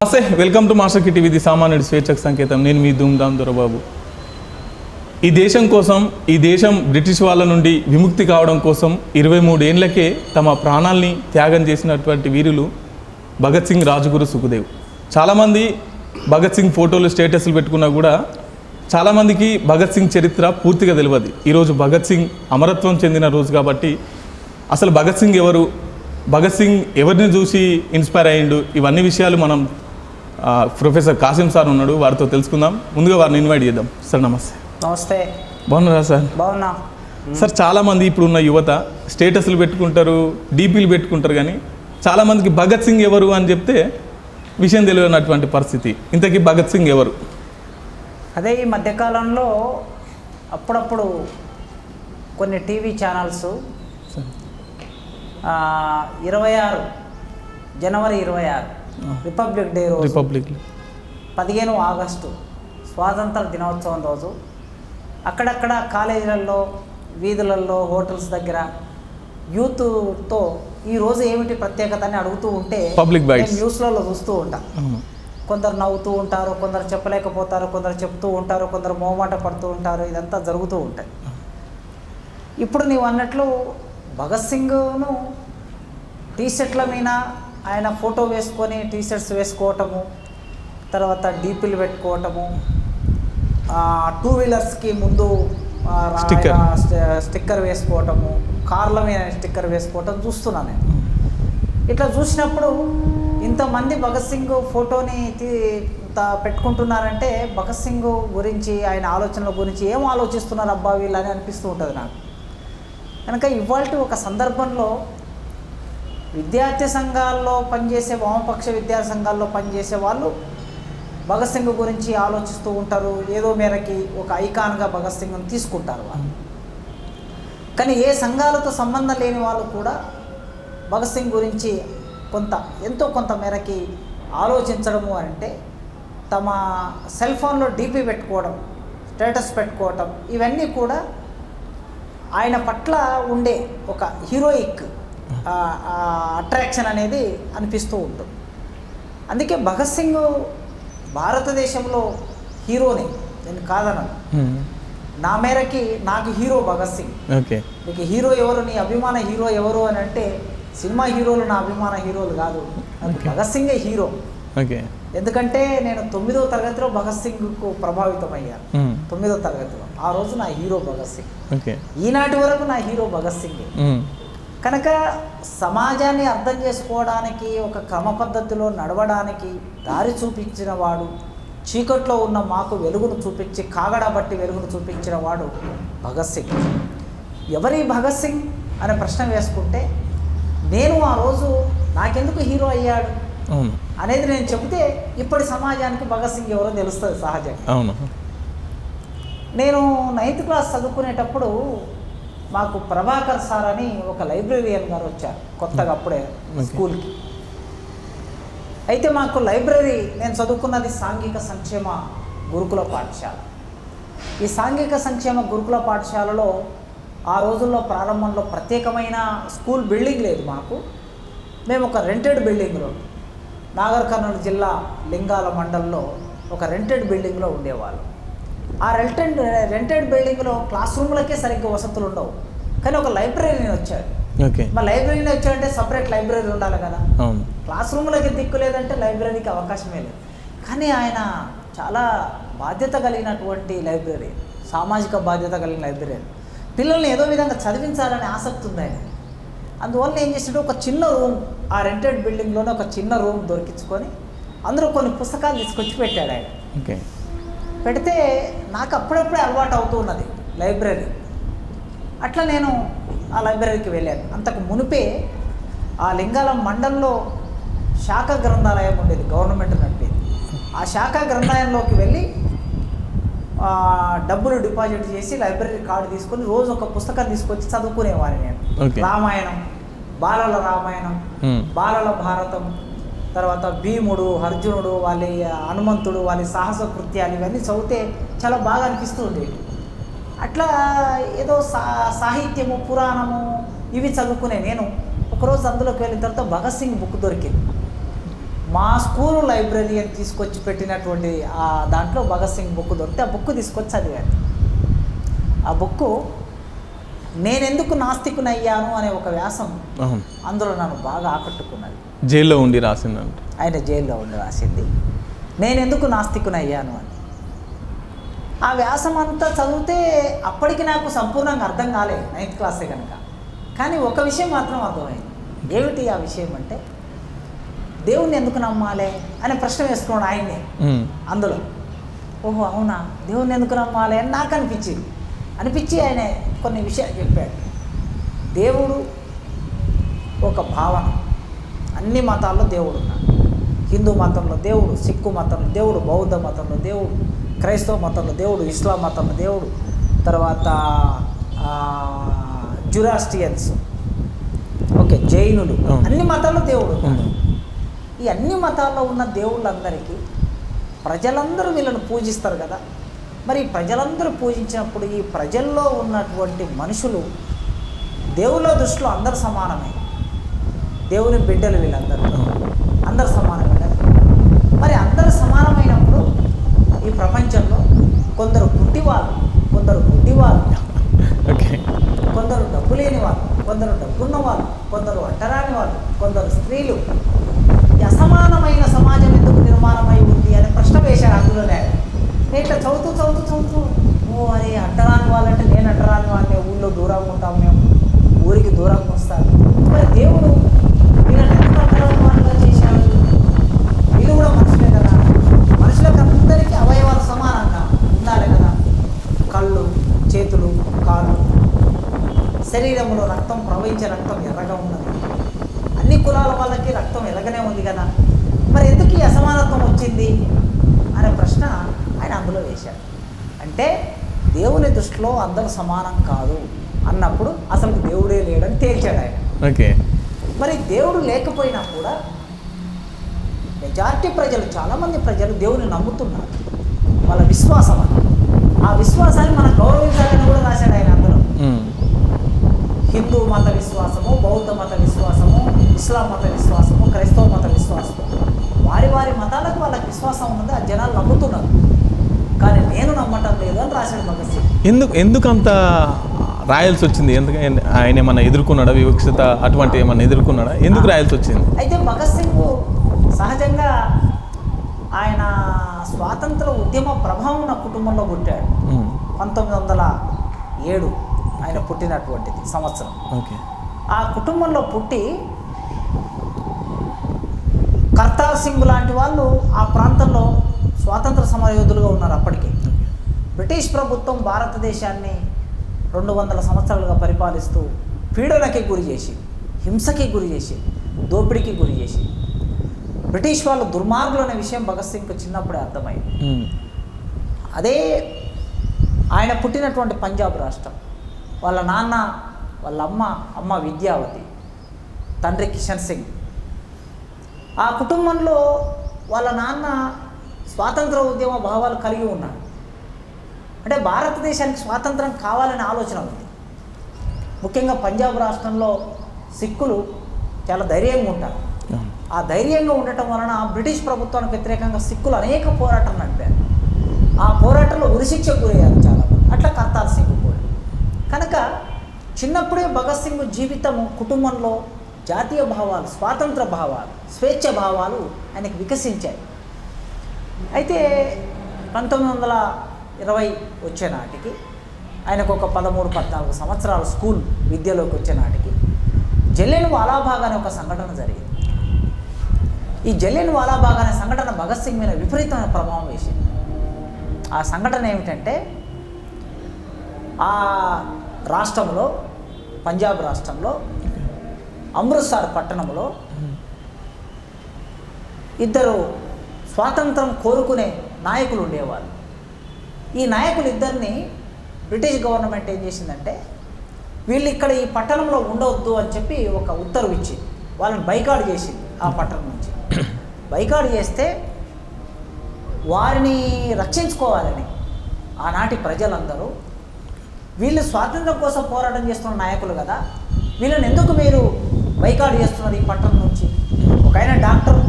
నమస్తే, welcome to master కి TV, the సామాన్యుడి స్వేచ్ఛకు సంకేతం. నేను మీ ధూమ్ధామ్ దొరబాబు. ఈ దేశం కోసం, ఈ దేశం బ్రిటిష్ వాళ్ళ నుండి విముక్తి కావడం కోసం 23 ఏళ్లకే తమ ప్రాణాల్ని త్యాగం చేసినటువంటి వీరులు భగత్ సింగ్, రాజ్గురు, సుఖదేవ్. చాలామంది భగత్ సింగ్ ఫోటోలు, స్టేటస్లు పెట్టుకున్నా కూడా చాలామందికి భగత్ సింగ్ చరిత్ర పూర్తిగా తెలియదు. ఈరోజు భగత్ సింగ్ అమరత్వం చెందిన రోజు కాబట్టి అసలు భగత్ సింగ్ ఎవరు, భగత్ సింగ్ ఎవరిని చూసి ఇన్స్పైర్ అయ్యిండు, ఇవన్నీ విషయాలు మనం ప్రొఫెసర్ కాసిం సార్ ఉన్నాడు, వారితో తెలుసుకుందాం. ముందుగా వారిని ఇన్వైట్ చేద్దాం. సార్ నమస్తే. నమస్తే. బాగున్నారా సార్? బాగున్నా సార్. చాలామంది ఇప్పుడున్న యువత స్టేటస్లు పెట్టుకుంటారు, డీపీలు పెట్టుకుంటారు, కానీ చాలామందికి భగత్ సింగ్ ఎవరు అని చెప్తే విషయం తెలియనటువంటి పరిస్థితి. ఇంతకీ భగత్ సింగ్ ఎవరు? అదే ఈ మధ్యకాలంలో అప్పుడప్పుడు కొన్ని టీవీ ఛానల్స్ 26 జనవరి 26 రిపబ్లిక్ డే రోజు, 15 ఆగస్టు స్వాతంత్ర దినోత్సవం రోజు అక్కడక్కడ కాలేజీలలో, వీధులలో, హోటల్స్ దగ్గర యూత్తో ఈరోజు ఏమిటి ప్రత్యేకత అని అడుగుతూ ఉంటే న్యూస్లలో చూస్తూ ఉంటా. కొందరు నవ్వుతూ ఉంటారు, కొందరు చెప్పలేకపోతారు, కొందరు చెప్తూ ఉంటారు, కొందరు మోమాట పడుతూ ఉంటారు. ఇదంతా జరుగుతూ ఉంటాయి. ఇప్పుడు నీవు అన్నట్లు భగత్ సింగ్ను టీషర్ట్ల మీద ఆయన ఫోటో వేసుకొని టీషర్ట్స్ వేసుకోవటము, తర్వాత డీపీలు పెట్టుకోవటము, 2 వీలర్స్కి ముందు స్టిక్కర్ వేసుకోవటము, కార్ల మీద స్టిక్కర్ వేసుకోవటం చూస్తున్నాను నేను. ఇట్లా చూసినప్పుడు ఇంతమంది భగత్ సింగ్ ఫోటోని పెట్టుకుంటున్నారంటే భగత్ సింగ్ గురించి, ఆయన ఆలోచనల గురించి ఏం ఆలోచిస్తున్నారు అబ్బా వీళ్ళని అనిపిస్తూ ఉంటుంది నాకు. కనుక ఇవాళ ఒక సందర్భంలో విద్యార్థి సంఘాల్లో పనిచేసే, వామపక్ష విద్యార్థి సంఘాల్లో పనిచేసే వాళ్ళు భగత్ సింగ్ గురించి ఆలోచిస్తూ ఉంటారు. ఏదో మేరకి ఒక ఐకాన్గా భగత్ సింగ్ని తీసుకుంటారు వాళ్ళు. కానీ ఏ సంఘాలతో సంబంధం లేని వాళ్ళు కూడా భగత్ సింగ్ గురించి ఎంతో కొంత మేరకి ఆలోచించడము అంటే తమ సెల్ ఫోన్లో డీపీ పెట్టుకోవడం, స్టేటస్ పెట్టుకోవటం, ఇవన్నీ కూడా ఆయన పట్ల ఉండే ఒక హీరోయిక్ అట్రాక్షన్ అనేది అనిపిస్తూ ఉంటుంది. అందుకే భగత్ సింగ్ భారతదేశంలో హీరోనే, నేను కాదనను. నా మేరకి నాకు హీరో భగత్ సింగ్. నీకు హీరో ఎవరు, నీ అభిమాన హీరో ఎవరు అని అంటే సినిమా హీరోలు నా అభిమాన హీరోలు కాదు, నాకు భగత్ సింగే హీరో. ఎందుకంటే నేను 9వ తరగతిలో భగత్ సింగ్కు ప్రభావితం అయ్యాను. 9వ తరగతిలో ఆ రోజు నా హీరో భగత్ సింగ్. ఈనాటి వరకు నా హీరో భగత్ సింగే. కనుక సమాజాన్ని అర్థం చేసుకోవడానికి, ఒక క్రమ పద్ధతిలో నడవడానికి దారి చూపించిన వాడు, చీకట్లో ఉన్న మాకు వెలుగును చూపించి, కాగడా బట్టి వెలుగును చూపించిన వాడు భగత్ సింగ్. ఎవరి భగత్ సింగ్ అనే ప్రశ్న వేసుకుంటే నేను ఆ రోజు నాకెందుకు హీరో అయ్యాడు అనేది నేను చెబితే ఇప్పటి సమాజానికి భగత్ సింగ్ ఎవరో తెలుస్తుంది సహజంగా. నేను 9th క్లాస్ చదువుకునేటప్పుడు మాకు ప్రభాకర్ సార్ అని ఒక లైబ్రరీయన్ గారు వచ్చారు కొత్తగా అప్పుడే స్కూల్కి. అయితే మాకు లైబ్రరీ, నేను చదువుకున్నది సాంఘిక సంక్షేమ గురుకుల పాఠశాల. ఈ సాంఘిక సంక్షేమ గురుకుల పాఠశాలలో ఆ రోజుల్లో ప్రారంభంలో ప్రత్యేకమైన స్కూల్ బిల్డింగ్ లేదు మాకు. మేము ఒక రెంటెడ్ బిల్డింగ్లో, నాగర్ కర్నూలు జిల్లా లింగాల మండలంలో ఒక రెంటెడ్ బిల్డింగ్లో ఉండేవాళ్ళు. ఆ రెంటెడ్ బిల్డింగ్లో క్లాస్ రూమ్లకే సరిగ్గా వసతులు ఉండవు. కానీ ఒక లైబ్రరీని వచ్చాడు. మా లైబ్రరీని వచ్చాడంటే సపరేట్ లైబ్రరీ ఉండాలి కదా. క్లాస్ రూమ్లకి దిక్కు లేదంటే లైబ్రరీకి అవకాశమే లేదు. కానీ ఆయన చాలా బాధ్యత కలిగినటువంటి లైబ్రరీ, సామాజిక బాధ్యత కలిగిన లైబ్రరీ. పిల్లల్ని ఏదో విధంగా చదివించాలనే ఆసక్తి ఉంది ఆయన. అందువల్ల ఏం చేసాడు, ఒక చిన్న రూమ్, ఆ రెంటెడ్ బిల్డింగ్లోనే ఒక చిన్న రూమ్ దొరికించుకొని అందులో కొన్ని పుస్తకాలు తీసుకొచ్చి పెట్టాడు ఆయన. పెడితే నాకు అప్పుడప్పుడే అలవాటు అవుతూ ఉన్నది లైబ్రరీ. అట్లా నేను ఆ లైబ్రరీకి వెళ్ళాను. అంతకు మునిపే ఆ లింగాలం మండలంలో శాఖ గ్రంథాలయం ఉండేది, గవర్నమెంట్ నడిపేది. ఆ శాఖ గ్రంథాలయంలోకి వెళ్ళి డబ్బులు డిపాజిట్ చేసి లైబ్రరీ కార్డు తీసుకొని రోజు ఒక పుస్తకం తీసుకొచ్చి చదువుకునేవాడిని నేను. రామాయణం, బాలల రామాయణం, బాలల భారతం, తర్వాత భీముడు, అర్జునుడు, వాళ్ళ హనుమంతుడు, వాళ్ళ సాహస కృత్యాలు, ఇవన్నీ చదివితే చాలా బాగా అనిపిస్తూ ఉండేవి. అట్లా ఏదో సాహిత్యము, పురాణము ఇవి చదువుకునే నేను ఒకరోజు అందులోకి వెళ్ళిన తర్వాత భగత్ సింగ్ బుక్ దొరికింది. మా స్కూల్ లైబ్రరీ అని తీసుకొచ్చి పెట్టినటువంటి ఆ దాంట్లో భగత్ సింగ్ బుక్ దొరికితే ఆ బుక్ తీసుకొచ్చి చదివాను. ఆ బుక్ నేనెందుకు నాస్తికునయ్యాను అనే ఒక వ్యాసం అందులో నన్ను బాగా ఆకట్టుకున్నది. జైల్లో ఉండి రాసిందంట. ఆయన జైల్లో ఉండి రాసింది నేనెందుకు నాస్తికునయ్యాను అని. ఆ వ్యాసం అంతా చదివితే అప్పటికి నాకు సంపూర్ణంగా అర్థం కాలేదు, 9th క్లాసే కనుక. కానీ ఒక విషయం మాత్రం అర్థమైంది. ఏమిటి ఆ విషయం అంటే, దేవుణ్ణి ఎందుకు నమ్మాలి అనే ప్రశ్న వేసుకున్నాడు ఆయన్ని అందులో. ఓహో అవునా, దేవుణ్ణి ఎందుకు నమ్మాలి అని నాకు అనిపించి ఆయన కొన్ని విషయాలు చెప్పాడు. దేవుడు ఒక భావన. అన్ని మతాల్లో దేవుడు ఉన్నాడు. హిందూ మతంలో దేవుడు, సిక్కు మతంలో దేవుడు, బౌద్ధ మతంలో దేవుడు, క్రైస్తవ మతంలో దేవుడు, ఇస్లాం మతంలో దేవుడు, తర్వాత జురాస్ట్రియన్స్, ఓకే, జైనులు, అన్ని మతాల్లో దేవుడు. ఈ అన్ని మతాల్లో ఉన్న దేవుళ్ళందరికీ ప్రజలందరూ వీళ్ళని పూజిస్తారు కదా. మరి ప్రజలందరూ పూజించినప్పుడు ఈ ప్రజల్లో ఉన్నటువంటి మనుషులు దేవుళ్ళ దృష్టిలో అందరు సమానమే. దేవుని బిడ్డలు వీళ్ళందరూ, అందరు సమానమే కదా. మరి అందరు సమానమైనప్పుడు ఈ ప్రపంచంలో కొందరు పుట్టివాళ్ళు, కొందరు గుడ్డివాళ్ళు, కొందరు డబ్బు లేని వాళ్ళు, కొందరు డబ్బున్న వాళ్ళు, కొందరు ఒంటరాని వాళ్ళు, కొందరు స్త్రీలు. ఈ అసమానమైన సమాజం ఎందుకు నిర్మాణమై ఉంది అనే ప్రశ్న వేశాడు అందులోనే. నేను ఇట్లా చదువుతూ ఓ అరే అంటరాని వాళ్ళంటే నేను అంటరాని వాళ్ళని, ఊళ్ళో దూరంగా ఉంటాం మేము, ఊరికి దూరంగా వస్తాను. మరి దేవుడు వీళ్ళని ఎంత అంటరాని వాళ్ళుగా చేశాడు? వీళ్ళు కూడా మనుషులే కదా. మనుషులకు అందరికీ అవయవాలు సమానంగా ఉండాలి కదా. కళ్ళు, చేతులు, కాళ్ళు, శరీరంలో రక్తం ప్రవహించే రక్తం ఎర్రగా ఉన్నది. అన్ని కులాల వాళ్ళకి రక్తం ఎలాగనే ఉంది కదా. మరి ఎందుకు ఈ అసమానత్వం వచ్చింది అనే ప్రశ్న ఆయన అందులో వేశాడు. అంటే దేవుని దృష్టిలో అందరూ సమానం కాదు అన్నప్పుడు అసలు దేవుడే లేడని తేల్చాడు ఆయన. ఓకే. మరి దేవుడు లేకపోయినా కూడా మెజారిటీ ప్రజలు, చాలామంది ప్రజలు దేవుని నమ్ముతున్నారు. వాళ్ళ విశ్వాసం అది. ఆ విశ్వాసాన్ని మనం గౌరవించాలని కూడా రాశాడు ఆయన అందులో. హిందూ మత విశ్వాసము, బౌద్ధ మత విశ్వాసము, ఇస్లాం మత విశ్వాసము, క్రైస్తవ మత విశ్వాసము, వారి మతాలకు వాళ్ళకి విశ్వాసం ఉన్నది. ఆ జనాలు నమ్ముతున్నారు. కానీ నేను నమ్మటం లేదు అని రాశాడు భగత్ సింగ్. ఎందుకు అంత రాయాల్సి వచ్చింది? ఎందుకంటే ఆయన ఏమన్నా ఎదుర్కొన్నాడా, వివక్షత అటువంటి ఏమన్నా ఎదుర్కొన్నాడా? ఎందుకు రాయాల్సి వచ్చింది? అయితే భగత్ సింగ్ సహజంగా ఆయన స్వాతంత్ర ఉద్యమ ప్రభావం ఉన్న కుటుంబంలో పుట్టాడు. 1907 ఆయన పుట్టినటువంటిది సంవత్సరం. ఓకే. ఆ కుటుంబంలో పుట్టి కర్తార్ సింగ్ లాంటి వాళ్ళు ఆ ప్రాంతంలో స్వాతంత్ర సమరయోధులుగా ఉన్నారు అప్పటికే. బ్రిటిష్ ప్రభుత్వం భారతదేశాన్ని 200 సంవత్సరాలుగా పరిపాలిస్తూ పీడనకి గురి చేసి, హింసకి గురి చేసి, దోపిడీకి గురి చేసి, బ్రిటిష్ వాళ్ళు దుర్మార్గులు అనే విషయం భగత్ సింగ్కి చిన్నప్పుడే అర్థమైంది. అదే ఆయన పుట్టినటువంటి పంజాబ్ రాష్ట్రం. వాళ్ళ నాన్న, వాళ్ళ అమ్మ విద్యావతి, తండ్రి కిషన్ సింగ్. ఆ కుటుంబంలో వాళ్ళ నాన్న స్వాతంత్ర ఉద్యమ భావాలు కలిగి ఉన్నాడు. అంటే భారతదేశానికి స్వాతంత్రం కావాలనే ఆలోచన ఉంది. ముఖ్యంగా పంజాబ్ రాష్ట్రంలో సిక్కులు చాలా ధైర్యంగా ఉంటారు. ఆ ధైర్యంగా ఉండటం వలన బ్రిటిష్ ప్రభుత్వానికి వ్యతిరేకంగా సిక్కులు అనేక పోరాటాలు నడిపారు. ఆ పోరాటంలో ఉరిశిక్షకు గురయ్యారు చాలామంది. అట్లా కర్తార్ సింగ్ కూడా. కనుక చిన్నప్పుడే భగత్ సింగ్ జీవితము, కుటుంబంలో జాతీయ భావాలు, స్వాతంత్ర భావాలు, స్వేచ్ఛ భావాలు ఆయనకు వికసించాయి. అయితే 1920 వచ్చే నాటికి ఆయనకు ఒక 13-14 సంవత్సరాలు స్కూల్ విద్యలోకి వచ్చే నాటికి జలియన్ వాలాబాగ్ అనే ఒక సంఘటన జరిగింది. ఈ జలియన్ వాలాబాగ్ అనే సంఘటన భగత్ సింగ్ మీద విపరీతమైన ప్రభావం వేసింది. ఆ సంఘటన ఏమిటంటే, ఆ రాష్ట్రంలో, పంజాబ్ రాష్ట్రంలో అమృత్సర్ పట్టణంలో ఇద్దరు స్వాతంత్రం కోరుకునే నాయకులు ఉండేవారు. ఈ నాయకులు ఇద్దరిని బ్రిటిష్ గవర్నమెంట్ ఏం చేసిందంటే, వీళ్ళు ఇక్కడ ఈ పట్టణంలో ఉండవద్దు అని చెప్పి ఒక ఉత్తర్వు ఇచ్చింది. వాళ్ళని బైకాట్ చేసింది. ఆ పట్టణం నుంచి బైకాట్ చేస్తే వారిని రక్షించుకోవాలని ఆనాటి ప్రజలందరూ, వీళ్ళు స్వాతంత్రం కోసం పోరాటం చేస్తున్న నాయకులు కదా, వీళ్ళని ఎందుకు మీరు బైకాట్ చేస్తున్నారు ఈ పట్టణం నుంచి? ఒక ఆయన డాక్టర్,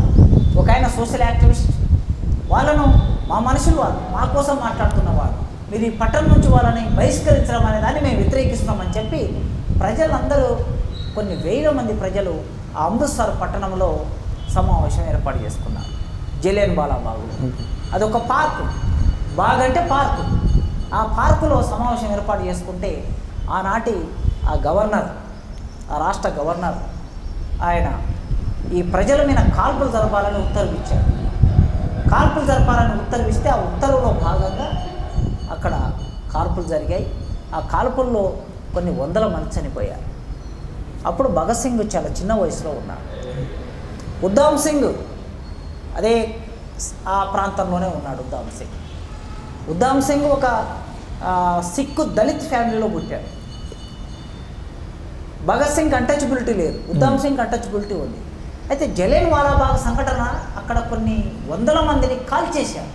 ఒక ఆయన సోషల్ యాక్టివిస్ట్, వాళ్ళను మా మనుషులు వాళ్ళు మా కోసం మాట్లాడుతున్న వాళ్ళు, మీరు ఈ పట్టణం నుంచి వాళ్ళని బహిష్కరించడం అనే దాన్ని మేము వ్యతిరేకిస్తున్నామని చెప్పి ప్రజలందరూ కొన్ని వేల మంది ప్రజలు ఆ అమృత్సర్ పట్టణంలో సమావేశం ఏర్పాటు చేసుకున్నారు. జలియన్ వాలాబాగ్లో అదొక పార్కు, బాగ్ అంటే పార్కు. ఆ పార్కులో సమావేశం ఏర్పాటు చేసుకుంటే ఆనాటి ఆ గవర్నర్, ఆ రాష్ట్ర గవర్నర్ ఆయన ఈ ప్రజల మీద కాల్పులు జరపాలని ఉత్తర్వు ఇచ్చాడు. కాల్పులు జరపాలని ఉత్తర్విస్తే ఆ ఉత్తర్వులో భాగంగా అక్కడ కాల్పులు జరిగాయి. ఆ కాల్పుల్లో కొన్ని వందల మంది చనిపోయారు. అప్పుడు భగత్ సింగ్ చాలా చిన్న వయసులో ఉన్నాడు. ఉద్ధమ్ సింగ్ అదే ఆ ప్రాంతంలోనే ఉన్నాడు. ఉద్ధమ్ సింగ్ ఒక సిక్కు దళిత్ ఫ్యామిలీలో పుట్టాడు. భగత్ సింగ్ అన్టచబిలిటీ లేదు, ఉద్ధమ్ సింగ్ అన్టచబిలిటీ ఉంది. అయితే జలియన్ వాలాబాగ్ సంఘటన అక్కడ కొన్ని వందల మందిని కాల్చేశారు.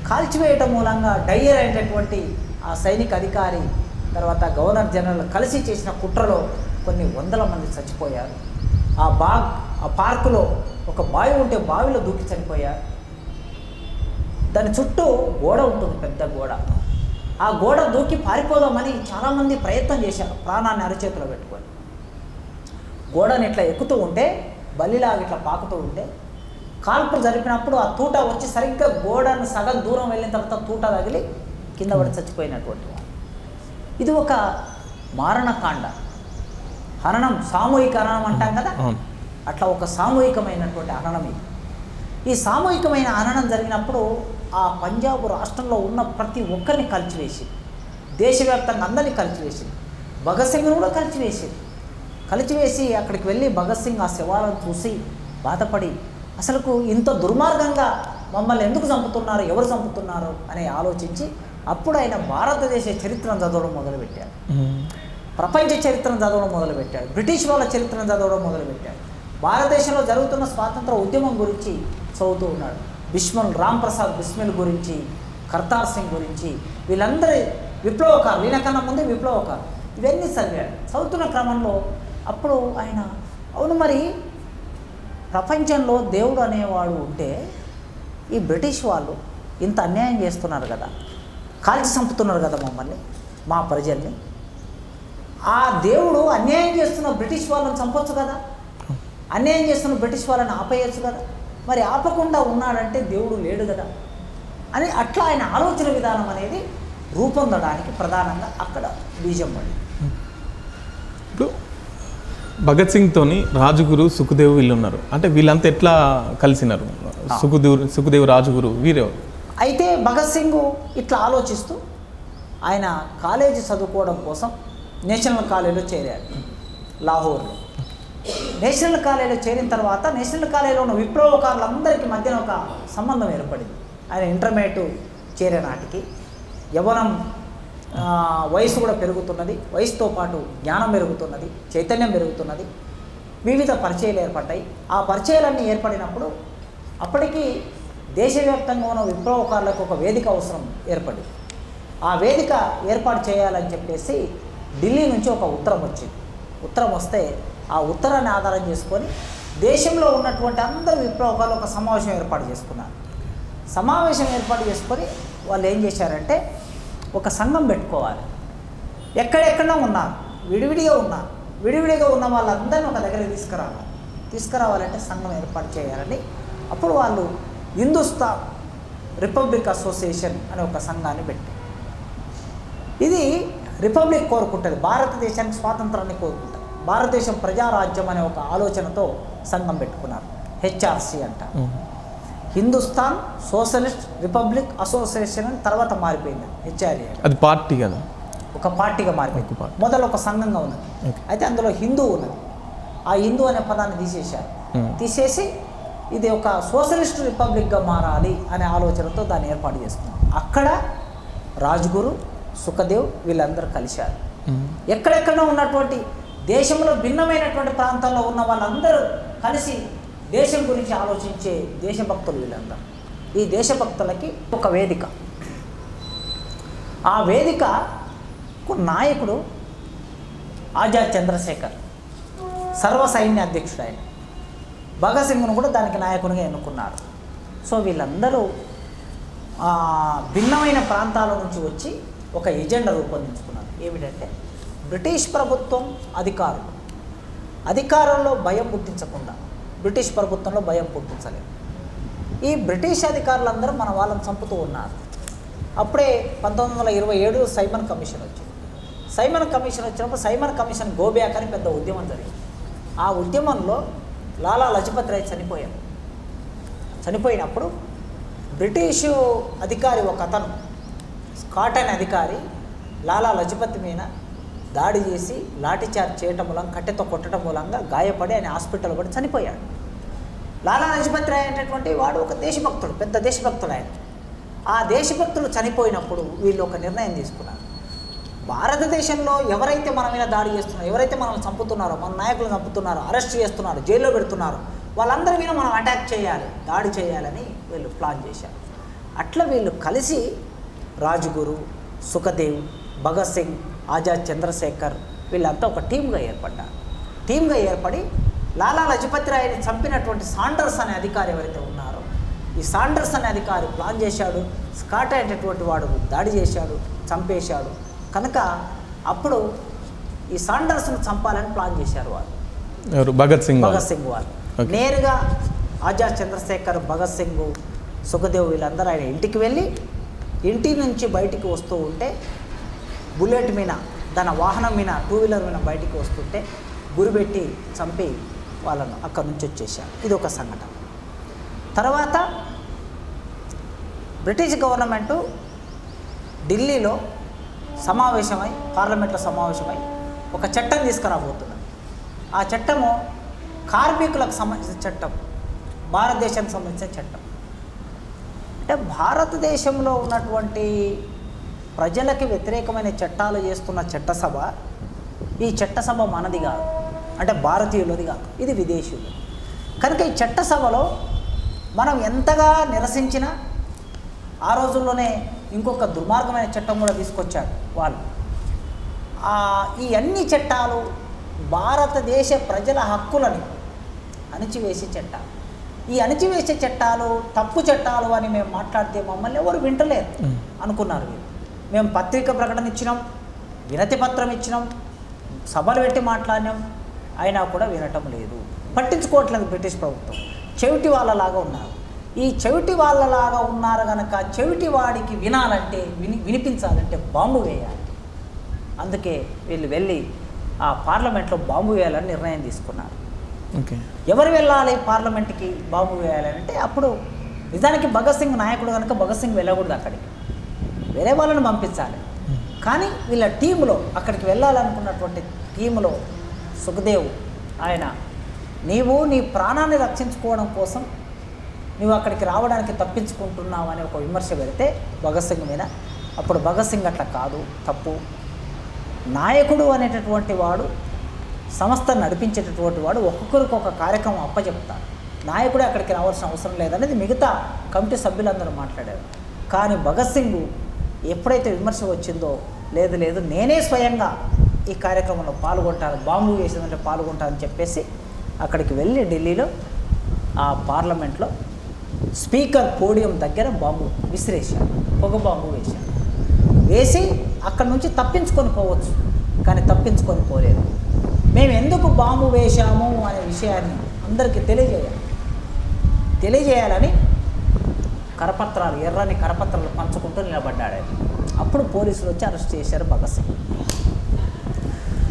కాల్చివేయటం మూలంగా డయ్యర్ అయినటువంటి ఆ సైనిక అధికారి తర్వాత గవర్నర్ జనరల్ కలిసి చేసిన కుట్రలో కొన్ని వందల మంది చచ్చిపోయారు. ఆ పార్కులో ఒక బావి ఉంటే బావిలో దూకి చనిపోయారు. దాని చుట్టూ గోడ ఉంటుంది, పెద్ద గోడ. ఆ గోడ దూకి పారిపోదామని చాలామంది ప్రయత్నం చేశారు, ప్రాణాన్ని అరచేతిలో పెట్టుకొని. గోడని ఇట్లా ఎక్కుతూ ఉంటే, బల్లిలాగా ఇట్లా పాకుతూ ఉంటే, కాల్పులు జరిపినప్పుడు ఆ తూట వచ్చి సరిగ్గా గోడను సగం దూరం వెళ్ళిన తర్వాత తూట తగిలి కింద పడి చచ్చిపోయినటువంటి వాడు. ఇది ఒక మారణకాండ, హననం, సామూహిక హననం అంటాం కదా, అట్లా ఒక సామూహికమైనటువంటి హననం ఇది. ఈ సామూహికమైన హననం జరిగినప్పుడు ఆ పంజాబ్ రాష్ట్రంలో ఉన్న ప్రతి ఒక్కరిని కలిచివేసి, దేశవ్యాప్తంగా అందరినీ కలిచివేసి, భగత్ సింగ్ను కూడా కలిచివేసి అక్కడికి వెళ్ళి భగత్ సింగ్ ఆ శవాలను చూసి బాధపడి, అసలుకు ఇంత దుర్మార్గంగా మమ్మల్ని ఎందుకు చంపుతున్నారు, ఎవరు చంపుతున్నారు అని ఆలోచించి అప్పుడు ఆయన భారతదేశ చరిత్రను చదవడం మొదలుపెట్టాడు. ప్రపంచ చరిత్రను చదవడం మొదలుపెట్టాడు. బ్రిటిష్ వాళ్ళ చరిత్రను చదవడం మొదలుపెట్టాడు. భారతదేశంలో జరుగుతున్న స్వాతంత్ర ఉద్యమం గురించి చదువుతూ ఉన్నాడు. రామ్ ప్రసాద్ బిస్మిల్ గురించి, కర్తార్ సింగ్ గురించి, వీళ్ళందరి విప్లవకారులు, ఈయనకన్నా ముందే విప్లవకారులు, ఇవన్నీ చదివాడు. చదువుతున్న క్రమంలో అప్పుడు ఆయన, అవును మరి ప్రపంచంలో దేవుడు అనేవాడు ఉంటే ఈ బ్రిటిష్ వాళ్ళు ఇంత అన్యాయం చేస్తున్నారు కదా, కాల్చి చంపుతున్నారు కదా మమ్మల్ని, మా ప్రజల్ని. ఆ దేవుడు అన్యాయం చేస్తున్న బ్రిటిష్ వాళ్ళని చంపొచ్చు కదా, అన్యాయం చేస్తున్న బ్రిటిష్ వాళ్ళని ఆపేయచ్చు కదా, మరి ఆపకుండా ఉన్నాడంటే దేవుడు లేడు కదా అని అట్లా ఆయన ఆలోచన విధానం అనేది రూపొందడానికి ప్రధానంగా అక్కడ బీజం పడింది. ఇప్పుడు భగత్ సింగ్తోని రాజుగురు, సుఖదేవ్ వీళ్ళు ఉన్నారు. అంటే వీళ్ళంతా ఎట్లా కలిసినారు? సుఖదేవ్ రాజుగురు వీరెవరు? అయితే భగత్ సింగ్ ఇట్లా ఆలోచిస్తూ ఆయన కాలేజీ చదువుకోవడం కోసం నేషనల్ కాలేజీలో చేరాడు, లాహోర్లో. నేషనల్ కాలేజీలో చేరిన తర్వాత నేషనల్ కాలేజీలో ఉన్న విప్లవకారులందరికీ మధ్యన ఒక సంబంధం ఏర్పడింది. ఆయన ఇంటర్మీడియట్ చేరే నాటికి యవ్వనం, వయసు కూడా పెరుగుతున్నది, వయసుతో పాటు జ్ఞానం పెరుగుతున్నది, చైతన్యం పెరుగుతున్నది, వివిధ పరిచయాలు ఏర్పడ్డాయి. ఆ పరిచయాలన్నీ ఏర్పడినప్పుడు అప్పటికి దేశవ్యాప్తంగా ఉన్న విప్లవకారులకు ఒక వేదిక అవసరం ఏర్పడింది. ఆ వేదిక ఏర్పాటు చేయాలని చెప్పేసి ఢిల్లీ నుంచి ఒక ఉత్తరం వచ్చింది. ఉత్తరం వస్తే ఆ ఉత్తరాన్ని ఆధారం చేసుకొని దేశంలో ఉన్నటువంటి అందరు విప్లవకారులు ఒక సమావేశం ఏర్పాటు చేసుకున్నారు. సమావేశం ఏర్పాటు చేసుకొని వాళ్ళు ఏం చేశారంటే, ఒక సంఘం పెట్టుకోవాలి. ఎక్కడెక్కడో ఉన్నారు, విడివిడిగా ఉన్న వాళ్ళందరినీ ఒక దగ్గరికి తీసుకురావాలంటే సంఘం ఏర్పాటు చేయాలని అప్పుడు వాళ్ళు హిందుస్థాన్ రిపబ్లిక్ అసోసియేషన్ అనే ఒక సంఘాన్ని పెట్టి, ఇది రిపబ్లిక్ కోరుకుంటుంది, భారతదేశానికి స్వాతంత్రాన్ని కోరుకుంటుంది, భారతదేశం ప్రజారాజ్యం అనే ఒక ఆలోచనతో సంఘం పెట్టుకున్నారు. హెచ్ఆర్సి అంట, హిందుస్థాన్ సోషలిస్ట్ రిపబ్లిక్ అసోసియేషన్ అని తర్వాత మారిపోయింది హెచ్ఆర్ఏ. అది పార్టీ కదా, ఒక పార్టీగా మారిపోయింది. మొదలు ఒక సంఘంగా ఉన్నది. అయితే అందులో హిందూ ఉన్నది. ఆ హిందూ అనే పదాన్ని తీసేసి ఇది ఒక సోషలిస్ట్ రిపబ్లిక్గా మారాలి అనే ఆలోచనతో దాన్ని ఏర్పాటు చేసుకున్నాం. అక్కడ రాజ్గురు, సుఖదేవ్ వీళ్ళందరూ కలిశారు. ఎక్కడెక్కడో ఉన్నటువంటి దేశంలో భిన్నమైనటువంటి ప్రాంతాల్లో ఉన్న వాళ్ళందరూ కలిసి దేశం గురించి ఆలోచించే దేశభక్తులు వీళ్ళందరూ. ఈ దేశభక్తులకి ఒక వేదిక, ఆ వేదికకు నాయకుడు ఆజాద్ చంద్రశేఖర్, సర్వ సైన్య అధ్యక్షుడు ఆయన. భగత్ సింగ్ను కూడా దానికి నాయకునిగా ఎన్నుకున్నారు. సో వీళ్ళందరూ భిన్నమైన ప్రాంతాల నుంచి వచ్చి ఒక ఎజెండా రూపొందించుకున్నారు. ఏమిటంటే బ్రిటిష్ ప్రభుత్వం అధికారంలో భయం పుట్టించకుండా, బ్రిటిష్ ప్రభుత్వంలో భయం పుట్టించలేదు. ఈ బ్రిటిష్ అధికారులందరూ మన వాళ్ళని చంపుతూ ఉన్నారు. అప్పుడే 1927 సైమన్ కమిషన్ వచ్చింది. సైమన్ కమిషన్ వచ్చినప్పుడు సైమన్ కమిషన్ గో బ్యాక్ అని పెద్ద ఉద్యమం జరిగింది. ఆ ఉద్యమంలో లాలా లజపత్ రాయ్ చనిపోయినప్పుడు బ్రిటిషు అధికారి ఒక అతను, స్కాటన్ అధికారి, లాలా లజపత్ మీద దాడి చేసి లాఠీచార్జ్ చేయటం మూలంగా, కట్టెతో కొట్టడం మూలంగా గాయపడి ఆయన హాస్పిటల్ పడి చనిపోయాడు. లాలా లజపత్ రాయ్ అనేటటువంటి వాడు ఒక దేశభక్తుడు, పెద్ద దేశభక్తుడు ఆయన. ఆ దేశభక్తులు చనిపోయినప్పుడు వీళ్ళు ఒక నిర్ణయం తీసుకున్నారు. భారతదేశంలో ఎవరైతే మన మీద దాడి చేస్తున్నారో, ఎవరైతే మనల్ని చంపుతున్నారో, మన నాయకులు చంపుతున్నారో, అరెస్ట్ చేస్తున్నారో, జైల్లో పెడుతున్నారో, వాళ్ళందరి మీద మనం అటాక్ చేయాలి, దాడి చేయాలని వీళ్ళు ప్లాన్ చేశారు. అట్లా వీళ్ళు కలిసి రాజ్గురు, సుఖదేవ్, భగత్ సింగ్, ఆజాద్ చంద్రశేఖర్ వీళ్ళంతా ఒక టీమ్గా ఏర్పడి లాలా లజపత్ రాయ్ని చంపినటువంటి సాండర్స్ అనే అధికారి ఎవరైతే ఉన్నారో, ఈ సాండర్స్ అనే అధికారి ప్లాన్ చేశాడు. స్కాట్ అనేటటువంటి వాడు దాడి చేశాడు, చంపేశాడు. కనుక అప్పుడు ఈ సాండర్స్ను చంపాలని ప్లాన్ చేశారు వాళ్ళు. భగత్ సింగ్ వాళ్ళు నేరుగా ఆజాద్ చంద్రశేఖర్, భగత్ సింగ్, సుఖదేవ్ వీళ్ళందరూ ఆయన ఇంటికి వెళ్ళి ఇంటి నుంచి బయటికి వస్తూ ఉంటే బుల్లెట్ మీద, తన వాహనం మీద, 2 వీలర్ మీద బయటికి వస్తుంటే గురిపెట్టి చంపి వాళ్ళను అక్కడి నుంచి వచ్చేసారు. ఇది ఒక సంఘటన. తర్వాత బ్రిటిష్ గవర్నమెంటు ఢిల్లీలో పార్లమెంట్లో సమావేశమై ఒక చట్టం తీసుకురాబోతున్నది. ఆ చట్టము కార్మికులకు సంబంధించిన చట్టం, భారతదేశానికి సంబంధించిన చట్టం. అంటే భారతదేశంలో ఉన్నటువంటి ప్రజలకి వ్యతిరేకమైన చట్టాలు చేస్తున్న చట్టసభ, ఈ చట్టసభ మనది కాదు, అంటే భారతీయులది కాదు, ఇది విదేశీయులు. కనుక ఈ చట్టసభలో మనం ఎంతగా నిరసించినా, ఆ రోజుల్లోనే ఇంకొక దుర్మార్గమైన చట్టం కూడా తీసుకొచ్చారు వాళ్ళు. ఈ అన్ని చట్టాలు భారతదేశ ప్రజల హక్కులని అణిచివేసే చట్టాలు. ఈ అణిచివేసే చట్టాలు తప్పు చట్టాలు అని మేము మాట్లాడితే మమ్మల్ని ఎవరు వింటలేరు అనుకున్నారు వీళ్ళు. మేము పత్రిక ప్రకటన ఇచ్చినాం, వినతి పత్రం ఇచ్చినాం, సభలు పెట్టి మాట్లాడినాం, అయినా కూడా వినటం లేదు, పట్టించుకోవట్లేదు బ్రిటిష్ ప్రభుత్వం. చెవిటి వాళ్ళలాగా ఉన్నారు. ఈ చెవిటి వాళ్ళలాగా ఉన్నారు కనుక చెవిటి వాడికి వినాలంటే, వినిపించాలంటే బాంబు వేయాలి. అందుకే వీళ్ళు వెళ్ళి ఆ పార్లమెంట్లో బాంబు వేయాలని నిర్ణయం తీసుకున్నారు. ఎవరు వెళ్ళాలి పార్లమెంట్కి బాంబు వేయాలంటే, అప్పుడు నిజానికి భగత్ సింగ్ నాయకుడు కనుక భగత్ సింగ్ వెళ్ళకూడదు, అక్కడికి వేరే వాళ్ళని పంపించాలి. కానీ వీళ్ళ టీంలో అక్కడికి వెళ్ళాలనుకున్నటువంటి టీంలో సుఖదేవ్ ఆయన, నీవు నీ ప్రాణాన్ని రక్షించుకోవడం కోసం నువ్వు అక్కడికి రావడానికి తప్పించుకుంటున్నావు అని ఒక విమర్శ పెడితే భగత్ సింగ్ మీద, అప్పుడు భగత్ సింగ్ అట్లా కాదు, తప్పు, నాయకుడు అనేటటువంటి వాడు, సంస్థ నడిపించేటటువంటి వాడు ఒక్కొక్కరికి ఒక కార్యక్రమం అప్పచెప్తాడు, నాయకుడే అక్కడికి రావాల్సిన అవసరం లేదనేది మిగతా కమిటీ సభ్యులందరూ మాట్లాడారు. కానీ భగత్ సింగ్ ఎప్పుడైతే విమర్శ వచ్చిందో, లేదు నేనే స్వయంగా ఈ కార్యక్రమంలో పాల్గొంటాను, బాంబు వేసిందంటే పాల్గొంటానని చెప్పేసి అక్కడికి వెళ్ళి ఢిల్లీలో ఆ పార్లమెంట్లో స్పీకర్ పోడియం దగ్గర బాంబు విసిరేశాడు, పొగ బాంబు వేశాడు. వేసి అక్కడి నుంచి తప్పించుకొని పోవచ్చు, కానీ తప్పించుకొని పోలేదు. మేము ఎందుకు బాంబు వేశాము అనే విషయాన్ని అందరికీ తెలియజేయాలని కరపత్రాలు, ఎర్రని కరపత్రాలు పంచుకుంటూ నిలబడ్డాడు. అప్పుడు పోలీసులు వచ్చి అరెస్ట్ చేశారు భగత్ సింగ్.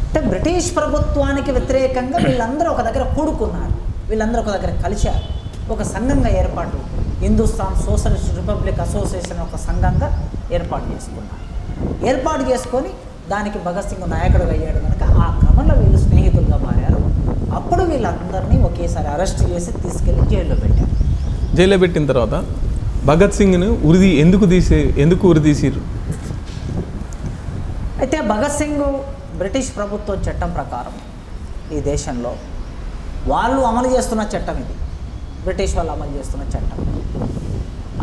అంటే బ్రిటిష్ ప్రభుత్వానికి వ్యతిరేకంగా వీళ్ళందరూ ఒక దగ్గర కూడుకున్నారు, వీళ్ళందరూ ఒక దగ్గర కలిశారు, ఒక సంఘంగా హిందుస్థాన్ సోషలిస్ట్ రిపబ్లిక్ అసోసియేషన్ ఒక సంఘంగా ఏర్పాటు చేసుకొని దానికి భగత్ సింగ్ నాయకుడుగా అయ్యాడు కనుక ఆ క్రమంలో వీళ్ళు స్నేహితులుగా మారారు. అప్పుడు వీళ్ళందరినీ ఒకేసారి అరెస్ట్ చేసి తీసుకెళ్ళి జైల్లో పెట్టిన తర్వాత భగత్ సింగ్ను ఎందుకు ఉరిదీసిరు? అయితే భగత్ సింగ్ బ్రిటిష్ ప్రభుత్వం చట్టం ప్రకారం ఈ దేశంలో వాళ్ళు అమలు చేస్తున్న చట్టం ఇది, బ్రిటిష్ వాళ్ళు అమలు చేస్తున్న చట్టం.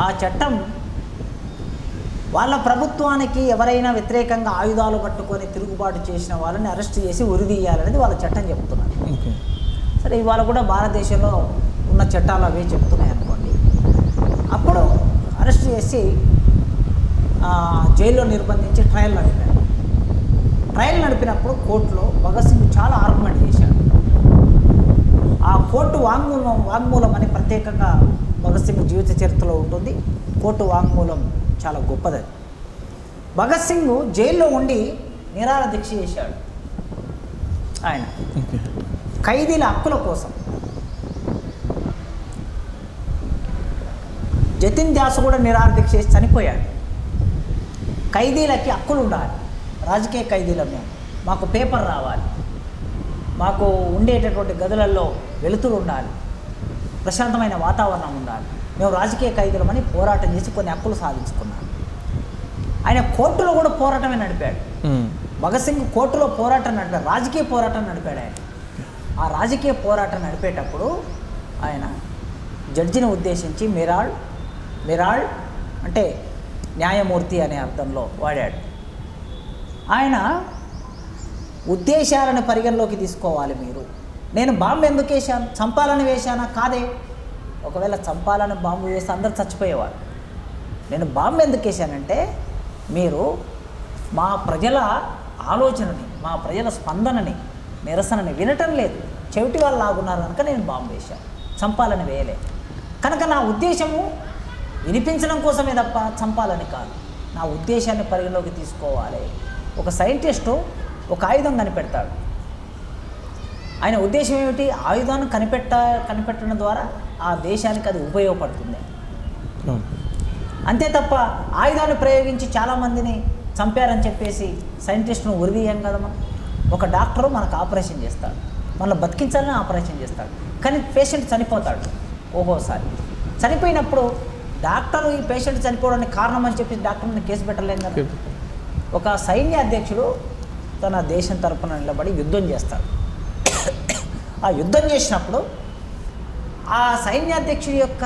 ఆ చట్టం వాళ్ళ ప్రభుత్వానికి ఎవరైనా వ్యతిరేకంగా ఆయుధాలు పట్టుకొని తిరుగుబాటు చేసిన వాళ్ళని అరెస్ట్ చేసి ఉరిదీయాలనేది వాళ్ళ చట్టం చెప్తున్నారు. సరే, ఇవాళ కూడా భారతదేశంలో ఉన్న చట్టాలు అవే చెప్తున్నాయి అనుకోండి. అప్పుడు అరెస్ట్ చేసి జైల్లో నిర్బంధించి ట్రయల్ నడిపాడు. ట్రయల్ నడిపినప్పుడు కోర్టులో భగత్ సింగ్ చాలా ఆర్గ్యుమెంట్ చేశాడు. ఆ కోర్టు వాంగ్మూలం అని ప్రత్యేకంగా భగత్ సింగ్ జీవిత చరిత్రలో ఉంటుంది. కోర్టు వాంగ్మూలం చాలా గొప్పది. భగత్ సింగ్ జైల్లో ఉండి నిరాహార దీక్ష చేశాడు. ఆయన ఖైదీల హక్కుల కోసం. జతిన్ దాస్ కూడా నిరాహార దీక్ష చేసి చనిపోయాడు. ఖైదీలకి హక్కులు ఉండాలి, రాజకీయ ఖైదీలము, మాకు పేపర్ రావాలి, మాకు ఉండేటటువంటి గదులలో వెలుతురు ఉండాలి, ప్రశాంతమైన వాతావరణం ఉండాలి, మేము రాజకీయ ఖైదీలమని పోరాటం చేసి కొన్ని హక్కులు సాధించుకున్నాం. ఆయన కోర్టులో కూడా పోరాటమే నడిపాడు. భగత్ సింగ్ కోర్టులో పోరాటం నడిపాడు, రాజకీయ పోరాటం నడిపాడు ఆయన. ఆ రాజకీయ పోరాటం నడిపేటప్పుడు ఆయన జడ్జిని ఉద్దేశించి మిరాళ్ అంటే న్యాయమూర్తి అనే అర్థంలో వాడాడు. ఆయన ఉద్దేశాలను పరిగణలోకి తీసుకోవాలి మీరు. నేను బాంబు ఎందుకు వేశాను? చంపాలని వేశానా? కాదే. ఒకవేళ చంపాలని బాంబు వేస్తే అందరు చచ్చిపోయేవారు. నేను బాంబు ఎందుకు వేశానంటే మీరు మా ప్రజల ఆలోచనని, మా ప్రజల స్పందనని, నిరసనని వినటం లేదు, చెవిటి వాళ్ళు లాగున్నారు కనుక నేను బాంబు వేశాను, చంపాలని వేయలే. కనుక నా ఉద్దేశము వినిపించడం కోసమే తప్ప చంపాలని కాదు. నా ఉద్దేశాన్ని పరిగణలోకి తీసుకోవాలి. ఒక సైంటిస్టు ఒక ఆయుధం కనిపెడతాడు. ఆయన ఉద్దేశం ఏమిటి? ఆయుధాన్ని కనిపెట్టడం ద్వారా ఆ దేశానికి అది ఉపయోగపడుతుంది. అంతే తప్ప ఆయుధాన్ని ప్రయోగించి చాలామందిని చంపారని చెప్పేసి సైంటిస్టును ఉరిదీయం కదా మనం. ఒక డాక్టరు మనకు ఆపరేషన్ చేస్తాడు, మనల్ని బతికించాలని ఆపరేషన్ చేస్తాడు, కానీ పేషెంట్ చనిపోతాడు. ఓహోసారి చనిపోయినప్పుడు డాక్టరు ఈ పేషెంట్ చనిపోవడానికి కారణం అని చెప్పి డాక్టర్ని కేసు పెట్టలేం కదా. ఒక సైన్య అధ్యక్షుడు తన దేశం తరపున నిలబడి యుద్ధం చేస్తాడు. ఆ యుద్ధం చేసినప్పుడు ఆ సైన్యాధ్యక్షుడి యొక్క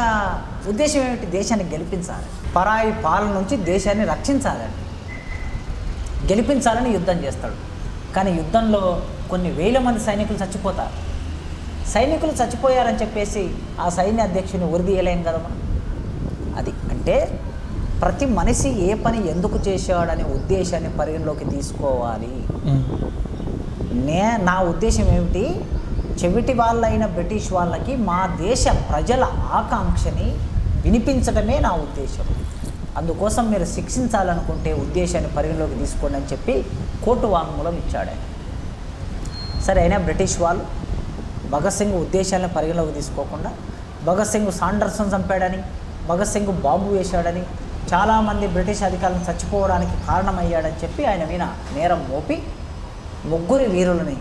ఉద్దేశం ఏమిటి? దేశాన్ని గెలిపించాలి, పరాయి పాలన నుంచి దేశాన్ని రక్షించాలని, గెలిపించాలని యుద్ధం చేస్తాడు. కానీ యుద్ధంలో కొన్ని వేల మంది సైనికులు చచ్చిపోతారు. సైనికులు చచ్చిపోయారని చెప్పేసి ఆ సైన్య అధ్యక్షుని ఉరిదీయలేం కదా మనం. అది అంటే ప్రతి మనిషి ఏ పని ఎందుకు చేశాడనే ఉద్దేశాన్ని పరిగణలోకి తీసుకోవాలి. నా ఉద్దేశం ఏమిటి? చెవిటి వాళ్ళైన బ్రిటిష్ వాళ్ళకి మా దేశ ప్రజల ఆకాంక్షని వినిపించడమే నా ఉద్దేశం. అందుకోసం మీరు శిక్షించాలనుకుంటే ఉద్దేశాన్ని పరిగణలోకి తీసుకోండి అని చెప్పి కోర్టు వాంగ్మూలం ఇచ్చాడు ఆయన. సరే, అయినా బ్రిటిష్ వాళ్ళు భగత్ సింగ్ ఉద్దేశాలను పరిగణలోకి తీసుకోకుండా భగత్ సింగ్ సాండర్సన్ చంపాడని, భగత్ సింగ్ బాంబు వేశాడని, చాలామంది బ్రిటిష్ అధికారులను చచ్చిపోవడానికి కారణమయ్యాడని చెప్పి ఆయన మీద నేరం మోపి ముగ్గురి వీరులని,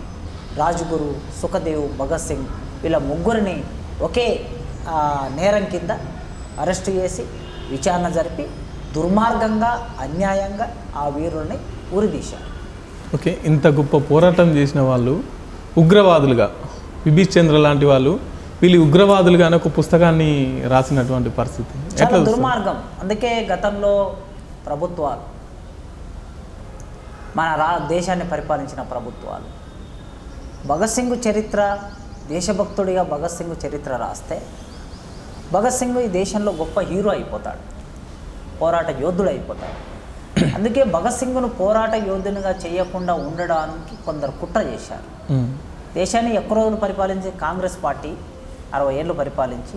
రాజ్గురు, సుఖదేవ్, భగత్ సింగ్, వీళ్ళ ముగ్గురిని ఒకే నేరం కింద అరెస్టు చేసి విచారణ జరిపి దుర్మార్గంగా, అన్యాయంగా ఆ వీరుల్ని ఉరిదీశారు. ఓకే, ఇంత గొప్ప పోరాటం చేసిన వాళ్ళు ఉగ్రవాదులుగా, బిపిన్ చంద్ర లాంటి వాళ్ళు వీళ్ళు ఉగ్రవాదులుగా అనే ఒక పుస్తకాన్ని రాసినటువంటి పరిస్థితి చాలా దుర్మార్గం. అందుకే గతంలో ప్రభుత్వాలు, మన దేశాన్ని పరిపాలించిన ప్రభుత్వాలు భగత్ సింగ్ చరిత్ర, దేశభక్తుడిగా భగత్ సింగ్ చరిత్ర రాస్తే భగత్ సింగ్ ఈ దేశంలో గొప్ప హీరో అయిపోతాడు, పోరాట యోధుడు అయిపోతాడు. అందుకే భగత్ సింగ్ను పోరాట యోధునిగా చేయకుండా ఉండడానికి కొందరు కుట్ర చేశారు. దేశాన్ని ఎక్కువ రోజులు పరిపాలించి కాంగ్రెస్ పార్టీ 60 ఏళ్ళు పరిపాలించి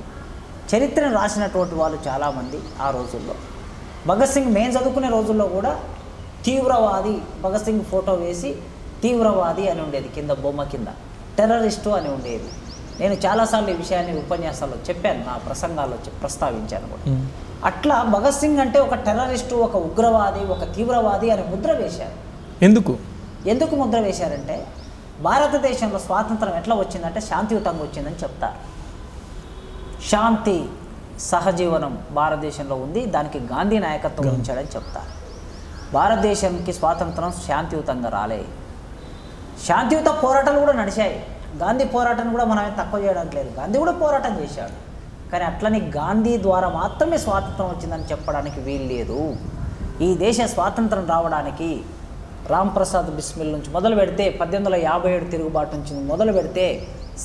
చరిత్రను రాసినటువంటి వాళ్ళు చాలామంది ఆ రోజుల్లో. భగత్ సింగ్ మేము చదువుకునే రోజుల్లో కూడా తీవ్రవాది, భగత్ సింగ్ ఫోటో వేసి తీవ్రవాది అని ఉండేది, కింద బొమ్మ కింద టెర్రరిస్టు అని ఉండేది. నేను చాలాసార్లు ఈ విషయాన్ని ఉపన్యాసాల్లో చెప్పాను, నా ప్రసంగాల్లో ప్రస్తావించాను కూడా. అట్లా భగత్ సింగ్ అంటే ఒక టెర్రరిస్టు, ఒక ఉగ్రవాది, ఒక తీవ్రవాది అని ముద్ర వేశారు. ఎందుకు ముద్ర వేశారంటే భారతదేశంలో స్వాతంత్రం ఎట్లా వచ్చిందంటే శాంతియుతంగా వచ్చిందని చెప్తారు. శాంతి సహజీవనం భారతదేశంలో ఉంది, దానికి గాంధీ నాయకత్వం వహించాడని చెప్తారు. భారతదేశానికి స్వాతంత్రం శాంతియుతంగా రాలే, శాంతియుత పోరాటాలు కూడా నడిచాయి. గాంధీ పోరాటాన్ని కూడా మనం తక్కువ చేయడానికి లేదు, గాంధీ కూడా పోరాటం చేశాడు. కానీ అట్లని గాంధీ ద్వారా మాత్రమే స్వాతంత్రం వచ్చిందని చెప్పడానికి వీలు లేదు. ఈ దేశ స్వాతంత్రం రావడానికి రామ్ ప్రసాద్ బిస్మిల్ నుంచి మొదలు పెడితే 1857 తిరుగుబాటు నుంచి మొదలు పెడితే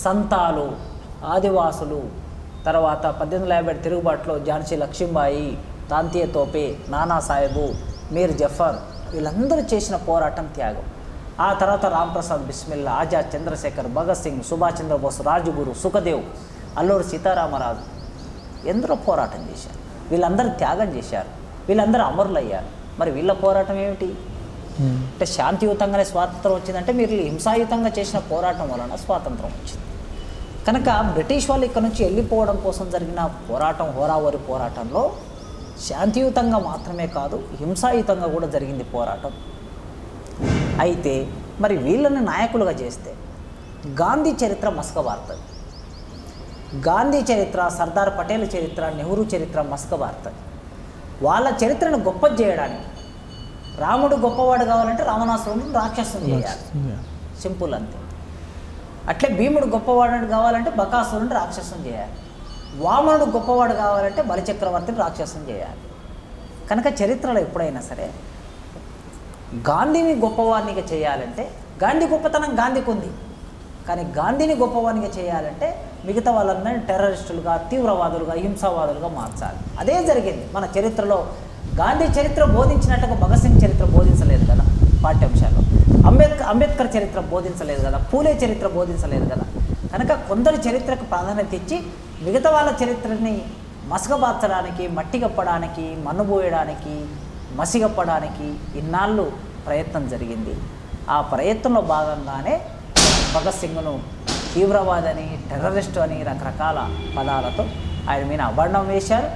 సంతాలు, ఆదివాసులు, తర్వాత 1857 తిరుగుబాటులో ఝాన్సీ లక్ష్మీబాయి, తాంతియా తోపే, నానా సాహెబు, మీర్ జఫర్ వీళ్ళందరూ చేసిన పోరాటం త్యాగం. ఆ తర్వాత రాంప్రసాద్ బిస్మిల్లా, ఆజాద్, చంద్రశేఖర్, భగత్ సింగ్, సుభాష్ చంద్రబోస్, రాజగురు, సుఖదేవ్, అల్లూరి సీతారామరాజు ఎందరో పోరాటం చేశారు. వీళ్ళందరూ త్యాగం చేశారు, వీళ్ళందరూ అమరులయ్యారు. మరి వీళ్ళ పోరాటం ఏమిటి అంటే శాంతియుతంగానే స్వాతంత్రం వచ్చిందంటే మీరు హింసాయుతంగా చేసిన పోరాటం వలన స్వాతంత్రం వచ్చింది. కనుక బ్రిటిష్ వాళ్ళు ఇక్కడ నుంచి వెళ్ళిపోవడం కోసం జరిగిన పోరాటం, హోరావరి పోరాటంలో శాంతియుతంగా మాత్రమే కాదు హింసాయుతంగా కూడా జరిగింది పోరాటం. అయితే మరి వీళ్ళని నాయకులుగా చేస్తే గాంధీ చరిత్ర మసకబారుతుంది. గాంధీ చరిత్ర, సర్దార్ పటేల్ చరిత్ర, నెహ్రూ చరిత్ర మసకబారుతుంది. వాళ్ళ చరిత్రను గొప్ప చేయడానికి రాముడు గొప్పవాడు కావాలంటే రావణాసురుడిని రాక్షసుని చేయాలి, సింపుల్ అంతే. అట్లే భీముడు గొప్పవాడు కావాలంటే బకాసురుడిని రాక్షసుని చేయాలి. వామనుడు గొప్పవాడు కావాలంటే బలిచక్రవర్తిని రాక్షసుని చేయాలి. కనుక చరిత్రలో ఎప్పుడైనా సరే గాంధీని గొప్పవానిగా చేయాలంటే గాంధీ గొప్పతనం గాంధీకి ఉంది, కానీ గాంధీని గొప్పవానిగా చేయాలంటే మిగతా వాళ్ళందరినీ టెర్రరిస్టులుగా, తీవ్రవాదులుగా, హింసావాదులుగా మార్చాలి. అదే జరిగింది మన చరిత్రలో. గాంధీ చరిత్ర బోధించినట్టుగా భగత్ సింగ్ చరిత్ర బోధించలేదు కదా పాఠ్యాంశాల్లో, అంబేద్కర్ చరిత్ర బోధించలేదు కదా, పూలే చరిత్ర బోధించలేదు కదా. కనుక కొందరు చరిత్రకు ప్రాధాన్యత ఇచ్చి మిగతా వాళ్ళ చరిత్రని మసకబార్చడానికి, మట్టిగప్పడానికి, మన్నుబోయడానికి, మసిగప్పడానికి ఇన్నాళ్ళు ప్రయత్నం జరిగింది. ఆ ప్రయత్నంలో భాగంగానే భగత్ సింగ్ను తీవ్రవాదని, టెర్రరిస్టు అని రకరకాల పదాలతో ఆయన మీద అవర్ణం వేశారు.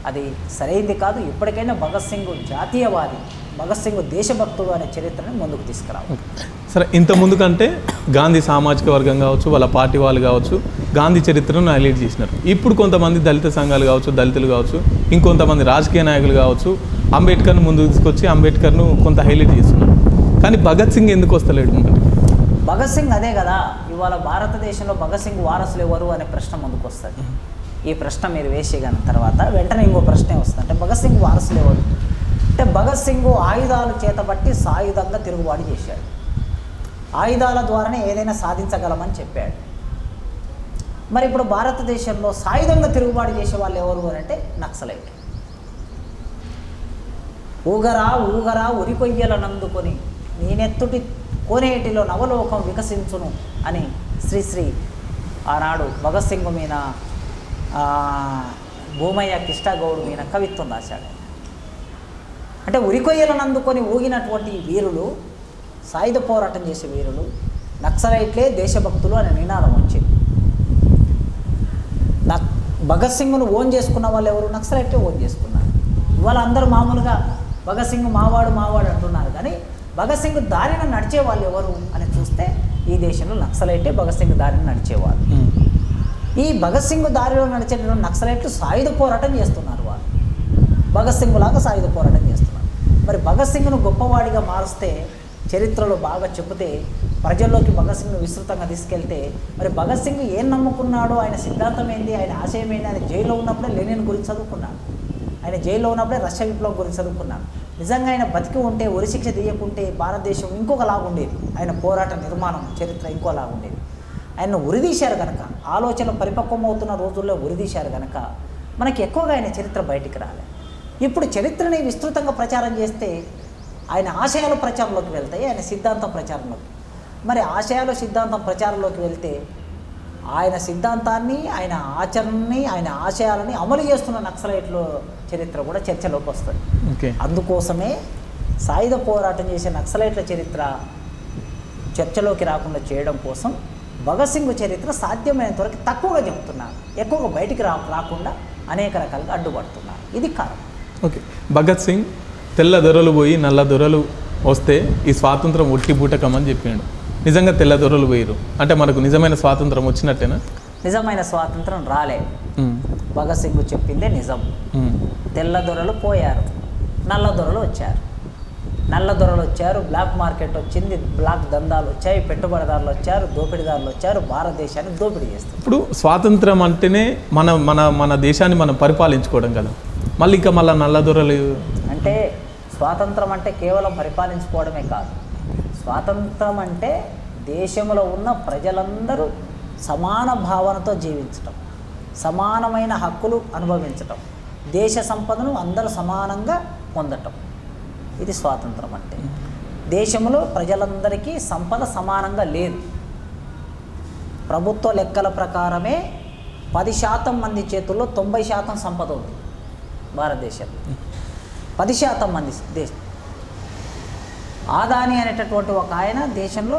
అది సరైంది కాదు. ఇప్పటికైనా భగత్ సింగ్ జాతీయవాది, భగత్ సింగ్ దేశభక్తుడు అనే చరిత్రని ముందుకు తీసుకురావాలి. సరే, ఇంత ముందు కంటే గాంధీ సామాజిక వర్గం కావచ్చు, వాళ్ళ పార్టీ వాళ్ళు కావచ్చు, గాంధీ చరిత్రను హైలైట్ చేసినారు. ఇప్పుడు కొంతమంది దళిత సంఘాలు కావచ్చు, దళితులు కావచ్చు, ఇంకొంతమంది రాజకీయ నాయకులు కావచ్చు అంబేద్కర్ను ముందుకు తీసుకొచ్చి అంబేద్కర్ను కొంత హైలైట్ చేస్తున్నారు. కానీ భగత్ సింగ్ ఎందుకు వస్తలేడు? భగత్ సింగ్ అదే కదా, ఇవాళ భారతదేశంలో భగత్ సింగ్ వారసులు ఎవరు అనే ప్రశ్న ముందుకు వస్తుంది. ఈ ప్రశ్న మీరు వేసేయగల తర్వాత వెంటనే ఇంకో ప్రశ్నే వస్తుంది. అంటే భగత్ సింగ్ వారసులు ఎవరు అంటే భగత్ సింగ్ ఆయుధాలు చేతబట్టి సాయుధంగా తిరుగుబాటు చేశాడు. ఆయుధాల ద్వారానే ఏదైనా సాధించగలమని చెప్పాడు. మరి ఇప్పుడు భారతదేశంలో సాయుధంగా తిరుగుబాటు చేసే వాళ్ళు ఎవరు అని అంటే నక్సలైట్. ఊగరా ఊగరా ఉరికొయ్యలనందుకొని నేనెత్తుటి కోనేటిలో నవలోకం వికసించును అని శ్రీశ్రీ ఆనాడు భగత్ సింగ్ మీద, భూమయ్య కిష్టాగౌడ్ మీద కవిత్వం రాశాడు. అంటే ఉరికొయ్యలను అందుకొని ఊగినటువంటి వీరులు, సాయుధ పోరాటం చేసే వీరులు నక్సలైట్లే దేశభక్తులు అనే నినాదం వచ్చింది. భగత్ సింగ్ను ఓన్ చేసుకున్న వాళ్ళు ఎవరు? నక్సలైట్లే ఓన్ చేసుకున్నారు. ఇవాళ అందరూ మామూలుగా భగత్ సింగ్ మావాడు మావాడు అంటున్నారు, కానీ భగత్ సింగ్ దారిన నడిచే వాళ్ళు ఎవరు అని చూస్తే ఈ దేశంలో నక్సలైటే భగత్ సింగ్ దారిని నడిచేవాళ్ళు. ఈ భగత్ సింగ్ దారిలో నడిచేటువంటి నక్సలైట్లు సాయుధ పోరాటం చేస్తున్నారు. వాళ్ళు భగత్ సింగ్ లాగా సాయుధ పోరాటం చేస్తున్నారు. మరి భగత్ సింగ్ను గొప్పవాడిగా మారుస్తే, చరిత్రలో బాగా చెబితే, ప్రజల్లోకి భగత్ సింగ్ను విస్తృతంగా తీసుకెళ్తే, మరి భగత్ సింగ్ ఏం నమ్ముకున్నాడో, ఆయన సిద్ధాంతం ఏంది, ఆయన ఆశయం ఏంటి? ఆయన జైల్లో ఉన్నప్పుడే లెనిన్ గురించి చదువుకున్నాడు. ఆయన జైల్లో ఉన్నప్పుడే రష్యా విప్లవం గురించి చదువుకున్నాడు. నిజంగా ఆయన బతికి ఉంటే, ఉరిశిక్ష తీయకుంటే భారతదేశం ఇంకొకలాగా ఉండేది. ఆయన పోరాట నిర్మాణం చరిత్ర ఇంకోలాగా ఉండేది. ఆయన ఉరిదీశారు కనుక, ఆలోచన పరిపక్వం అవుతున్న రోజుల్లో ఉరిదీశారు కనుక మనకి ఎక్కువగా ఆయన చరిత్ర బయటికి రాలేదు. ఇప్పుడు చరిత్రని విస్తృతంగా ప్రచారం చేస్తే ఆయన ఆశయాలు ప్రచారంలోకి వెళ్తాయి, ఆయన సిద్ధాంతం ప్రచారంలోకి. మరి ఆశయాలు సిద్ధాంతం ప్రచారంలోకి వెళ్తే ఆయన సిద్ధాంతాన్ని, ఆయన ఆచరణని, ఆయన ఆశయాలని అమలు చేస్తున్న నక్సలైట్లో చరిత్ర కూడా చర్చలోకి వస్తుంది. అందుకోసమే సాయుధ పోరాటం చేసే నక్సలైట్ల చరిత్ర చర్చలోకి రాకుండా చేయడం కోసం భగత్ సింగ్ చరిత్ర సాధ్యమైనంత వరకు తక్కువగా చెప్తున్నారు, ఎక్కువగా బయటికి రాకుండా అనేక రకాలుగా అడ్డుపడుతున్నారు. ఇది కారణం. ఓకే, భగత్ సింగ్ తెల్ల దొరలు పోయి నల్ల దొరలు వస్తే ఈ స్వాతంత్రం ఒట్టి బూటకమని చెప్పిండు. నిజంగా తెల్ల దొరలు పోయిరు అంటే మనకు నిజమైన స్వాతంత్రం వచ్చినట్టేనా? నిజమైన స్వాతంత్రం రాలే. భగత్ సింగ్ చెప్పిందే నిజం. తెల్ల దొరలు పోయారు, నల్ల దొరలు వచ్చారు. నల్ల దొరలు వచ్చారు, బ్లాక్ మార్కెట్ వచ్చింది, బ్లాక్ దందాలు వచ్చాయి, పెట్టుబడిదారులు వచ్చారు, దోపిడీదారులు వచ్చారు, భారతదేశాన్ని దోపిడీ చేస్తారు. ఇప్పుడు స్వాతంత్రం అంటేనే మన మన మన దేశాన్ని మనం పరిపాలించుకోవడం కదా, మళ్ళీ ఇంకా మళ్ళీ నల్ల దొరలు అంటే స్వాతంత్రం అంటే కేవలం పరిపాలించుకోవడమే కాదు. స్వాతంత్రం అంటే దేశంలో ఉన్న ప్రజలందరూ సమాన భావనతో జీవించటం, సమానమైన హక్కులు అనుభవించటం, దేశ సంపదను అందరూ సమానంగా పొందటం, ఇది స్వాతంత్రం అంటే. దేశంలో ప్రజలందరికీ సంపద సమానంగా లేదు. ప్రభుత్వ లెక్కల ప్రకారమే 10% మంది చేతుల్లో 90% సంపద ఉంది భారతదేశంలో. 10% మంది ఆదాని అనేటటువంటి ఒక ఆయన దేశంలో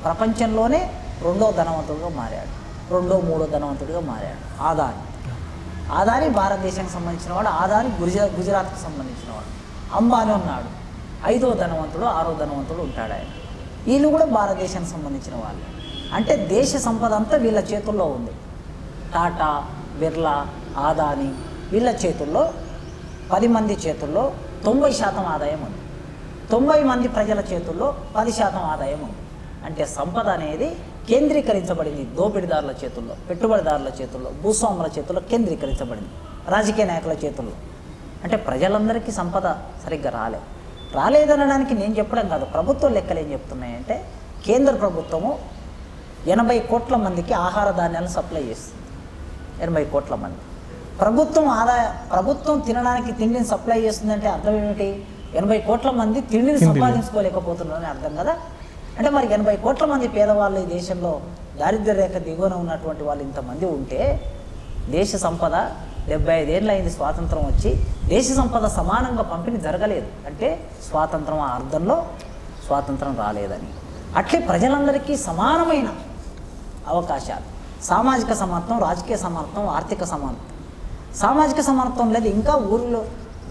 ప్రపంచంలోనే రెండో ధనవంతుడిగా మారాడు, మూడో ధనవంతుడిగా మారాడు. ఆదాని భారతదేశానికి సంబంధించిన వాడు. ఆదాని గుజరాత్కి సంబంధించిన వాడు. అంబానీ ఉన్నాడు, 5వ ధనవంతుడు 6వ ధనవంతుడు ఉంటాడు ఆయన. వీళ్ళు కూడా భారతదేశానికి సంబంధించిన వాళ్ళు. అంటే దేశ సంపద అంతా వీళ్ళ చేతుల్లో ఉంది. టాటా, బిర్లా, ఆదాని వీళ్ళ చేతుల్లో 10 మంది చేతుల్లో 90% ఆదాయం ఉంది. 90 మంది ప్రజల చేతుల్లో 10% ఆదాయం ఉంది. అంటే సంపద అనేది కేంద్రీకరించబడింది దోపిడీదారుల చేతుల్లో, పెట్టుబడిదారుల చేతుల్లో, భూస్వాముల చేతుల్లో కేంద్రీకరించబడింది, రాజకీయ నాయకుల చేతుల్లో. అంటే ప్రజలందరికీ సంపద సరిగ్గా రాలేదనడానికి నేను చెప్పడం కాదు, ప్రభుత్వ లెక్కలు ఏం చెప్తున్నాయంటే కేంద్ర ప్రభుత్వము 80 కోట్ల మందికి ఆహార ధాన్యాలను సప్లై చేస్తుంది. 80 కోట్ల మంది ప్రభుత్వం తినడానికి తిండిని సప్లై చేస్తుందంటే అర్థం ఏమిటి? 80 కోట్ల మంది తిండిని సంపాదించుకోలేకపోతున్నారని అర్థం కదా. అంటే మరి 80 కోట్ల మంది పేదవాళ్ళు ఈ దేశంలో దారిద్ర్య రేఖ దిగువన ఉన్నటువంటి వాళ్ళు ఇంతమంది ఉంటే దేశ సంపద 75 ఏళ్ళు అయింది స్వాతంత్రం వచ్చి, దేశ సంపద సమానంగా పంపిణీ జరగలేదు. అంటే స్వాతంత్రం ఆ అర్థంలో స్వాతంత్రం రాలేదని. అట్లే ప్రజలందరికీ సమానమైన అవకాశాలు, సామాజిక సమానత్వం, రాజకీయ సమానత్వం, ఆర్థిక సమానత్వం. సామాజిక సమానత్వం లేదు, ఇంకా ఊరిలో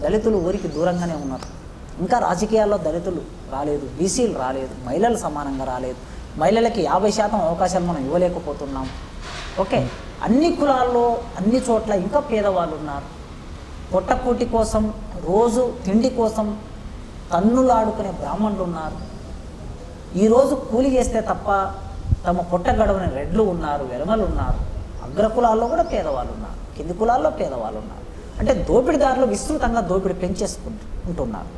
దళితులు ఊరికి దూరంగానే ఉన్నారు. ఇంకా రాజకీయాల్లో దళితులు రాలేదు, బీసీలు రాలేదు, మహిళలు సమానంగా రాలేదు. మహిళలకి 50% అవకాశాలు మనం ఇవ్వలేకపోతున్నాం. ఓకే, అన్ని కులాల్లో అన్ని చోట్ల ఇంకా పేదవాళ్ళు ఉన్నారు. పొట్టకూటి కోసం, రోజు తిండి కోసం తన్నులాడుకునే బ్రాహ్మణులు ఉన్నారు. ఈరోజు కూలి చేస్తే తప్ప తమ పొట్ట గడవని రెడ్లు ఉన్నారు, వెలమలు ఉన్నారు. అగ్రకులాల్లో కూడా పేదవాళ్ళు ఉన్నారు, కింది కులాల్లో పేదవాళ్ళు ఉన్నారు. అంటే దోపిడీదారులు విస్తృతంగా దోపిడీ పెంచేసుకుంటున్నారు.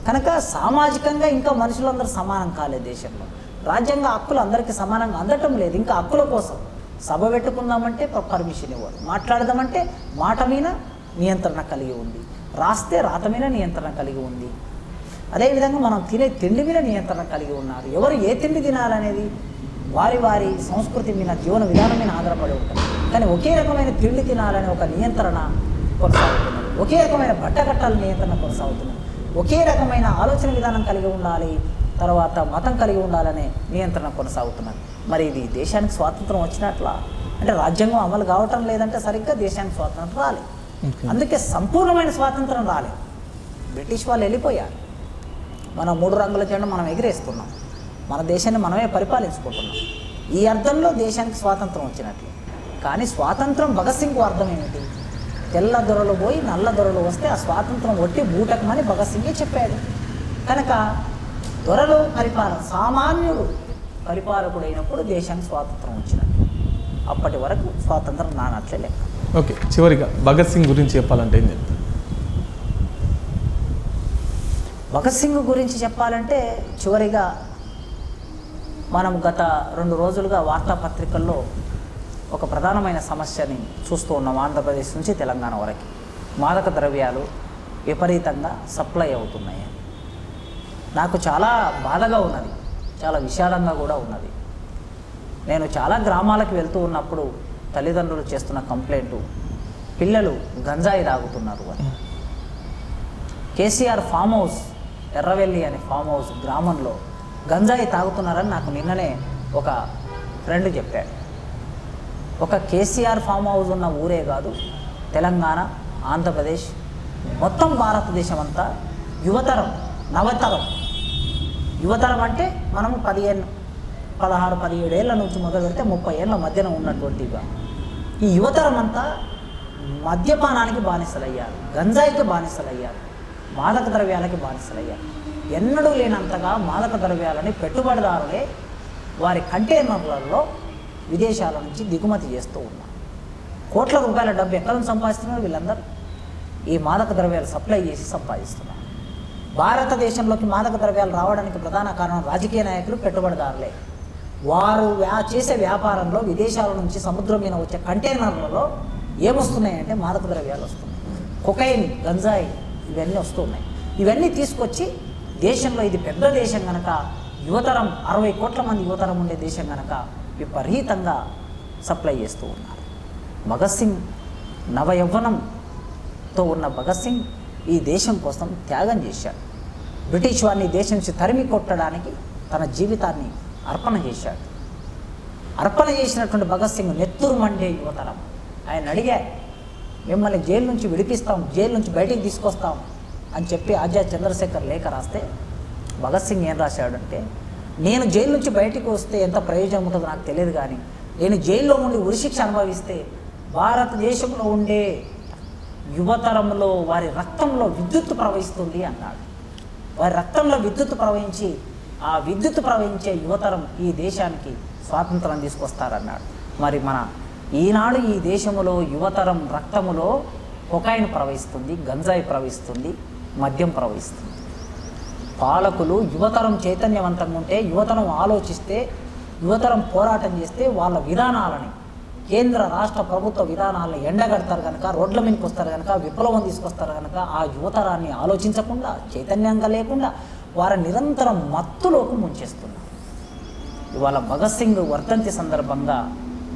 కనుక సామాజికంగా ఇంకా మనుషులందరూ సమానం కాలేదు దేశంలో. రాజ్యాంగ హక్కులు అందరికీ సమానంగా అందటం లేదు. ఇంకా హక్కుల కోసం సభ పెట్టుకుందామంటే పర్మిషన్ ఇవ్వరు, మాట్లాడదామంటే మాట మీద నియంత్రణ కలిగి ఉంది, రాస్తే రాత మీద నియంత్రణ కలిగి ఉంది. అదేవిధంగా మనం తినే తిండి మీద నియంత్రణ కలిగి ఉన్నారు. ఎవరు ఏ తిండి తినాలనేది వారి సంస్కృతి మీద, జీవన విధానం మీద ఆధారపడి ఉంటుంది. కానీ ఒకే రకమైన తిండి తినాలనే ఒక నియంత్రణ కొనసాగుతున్నది, ఒకే రకమైన బట్ట కట్టాల నియంత్రణ కొనసాగుతున్నది, ఒకే రకమైన ఆలోచన విధానం కలిగి ఉండాలి, తర్వాత మతం కలిగి ఉండాలనే నియంత్రణ కొనసాగుతున్నది. మరి ఇది దేశానికి స్వాతంత్రం వచ్చినట్లా? అంటే రాజ్యాంగం అమలు కావటం లేదంటే సరిగ్గా దేశానికి స్వాతంత్రం రాలేదు. అందుకే సంపూర్ణమైన స్వాతంత్రం రాలేదు. బ్రిటిష్ వాళ్ళు వెళ్ళిపోయారు, మన 3 రంగుల జెండా మనం ఎగిరేస్తున్నాం, మన దేశాన్ని మనమే పరిపాలించుకుంటున్నాం. ఈ అర్థంలో దేశానికి స్వాతంత్రం వచ్చినట్లు. కానీ స్వాతంత్రం భగత్ సింగ్కు అర్థం ఏమిటి? తెల్ల దొరలు పోయి నల్ల దొరలు వస్తే ఆ స్వాతంత్రం ఒట్టి బూటకమని భగత్ సింగే చెప్పాడు. కనుక దొరలు సామాన్యుడు పరిపాలకుడైనప్పుడు దేశానికి స్వాతంత్రం వచ్చినట్టు. అప్పటి వరకు స్వాతంత్రం నానట్లే లెక్క. ఓకే, చివరిగా భగత్ సింగ్ గురించి చెప్పాలంటే ఏం చెప్తారు? భగత్ సింగ్ గురించి చెప్పాలంటే చివరిగా మనం గత 2 రోజులుగా వార్తాపత్రికల్లో ఒక ప్రధానమైన సమస్యని చూస్తూ ఉన్నాం. ఆంధ్రప్రదేశ్ నుంచి తెలంగాణ వరకు మాదక ద్రవ్యాలు విపరీతంగా సప్లై అవుతున్నాయి. నాకు చాలా బాధగా ఉన్నది, చాలా విషాదంగా కూడా ఉన్నది. నేను చాలా గ్రామాలకు వెళ్తూ ఉన్నప్పుడు తల్లిదండ్రులు చేస్తున్న కంప్లైంటు, పిల్లలు గంజాయి తాగుతున్నారు అని. కేసీఆర్ ఫామ్ హౌస్, ఎర్రవెల్లి అనే ఫామ్ హౌస్ గ్రామంలో గంజాయి తాగుతున్నారని నాకు నిన్ననే ఒక ఫ్రెండ్ చెప్పాడు. ఒక కేసీఆర్ ఫామ్ హౌస్ ఉన్న ఊరే కాదు, తెలంగాణ, ఆంధ్రప్రదేశ్, మొత్తం భారతదేశం అంతా యువతరం, నవతరం. యువతరం అంటే మనము 16, 17 ఏళ్ళ నుంచి మొదలు పెడితే 30 ఏళ్ళ మధ్యన ఉన్నటువంటిగా ఈ యువతరం అంతా మద్యపానానికి బానిసలయ్యారు, గంజాయికి బానిసలయ్యారు, మాదక ద్రవ్యాలకి బానిసలయ్యారు. ఎన్నడూ లేనంతగా మాదక ద్రవ్యాలని పెట్టుబడిదారులే వారి కంటైనర్లలో విదేశాల నుంచి దిగుమతి చేస్తూ ఉన్నారు. కోట్ల రూపాయల డబ్బు ఎక్కడ నుంచి సంపాదిస్తున్నారు వీళ్ళందరూ? ఈ మాదక ద్రవ్యాలు సప్లై చేసి సంపాదిస్తున్నారు. భారతదేశంలోకి మాదక ద్రవ్యాలు రావడానికి ప్రధాన కారణం రాజకీయ నాయకులు, పెట్టుబడిదారులే. వారు చేసే వ్యాపారంలో విదేశాల నుంచి సముద్రం మీద వచ్చే కంటైనర్లలో ఏమొస్తున్నాయంటే మాదక ద్రవ్యాలు వస్తున్నాయి, కొకైన్, గంజాయి ఇవన్నీ వస్తున్నాయి. ఇవన్నీ తీసుకొచ్చి దేశంలో ఇది పెద్ద దేశం కనుక యువతరం 60 కోట్ల మంది యువతరం ఉండే దేశం కనుక విపరీతంగా సప్లై చేస్తూ ఉన్నారు. భగత్ సింగ్ నవ యవ్వనంతో ఉన్న భగత్ సింగ్ ఈ దేశం కోసం త్యాగం చేశాడు. బ్రిటిష్ వారిని దేశం నుంచి తరిమి కొట్టడానికి తన జీవితాన్ని అర్పణ చేశాడు. అర్పణ చేసినటువంటి భగత్ సింగ్ నెత్తురు మండే యువతరం. ఆయన అడిగారు, మిమ్మల్ని జైలు నుంచి విడిపిస్తాం, జైలు నుంచి బయటికి తీసుకొస్తాం అని చెప్పి ఆజాద్ చంద్రశేఖర్ లేఖ రాస్తే భగత్ సింగ్ ఏం రాశాడంటే, నేను జైలు నుంచి బయటికి వస్తే ఎంత ప్రయోజనం ఉంటుందో నాకు తెలియదు, కానీ నేను జైల్లో ఉండి ఉరిశిక్ష అనుభవిస్తే భారతదేశంలో ఉండే యువతరంలో వారి రక్తంలో విద్యుత్తు ప్రవహిస్తుంది అన్నాడు. వారి రక్తంలో విద్యుత్తు ప్రవహించి ఆ విద్యుత్తు ప్రవహించే యువతరం ఈ దేశానికి స్వాతంత్రం తీసుకొస్తారన్నాడు. మరి మన ఈనాడు ఈ దేశంలో యువతరం రక్తములో కొకైన్ ప్రవహిస్తుంది, గంజాయి ప్రవహిస్తుంది, మద్యం ప్రవహిస్తుంది. పాలకులు యువతరం చైతన్యవంతంగా ఉంటే, యువతరం ఆలోచిస్తే, యువతరం పోరాటం చేస్తే వాళ్ళ విధానాలని, కేంద్ర రాష్ట్ర ప్రభుత్వ విధానాలను ఎండగడతారు కనుక, రోడ్ల మీదకి వస్తారు కనుక, విప్లవం తీసుకొస్తారు కనుక ఆ యువతరాన్ని ఆలోచించకుండా, చైతన్యంగా లేకుండా వారు నిరంతరం మత్తులోకి ముంచేస్తున్నారు. ఇవాళ భగత్ సింగ్ వర్ధంతి సందర్భంగా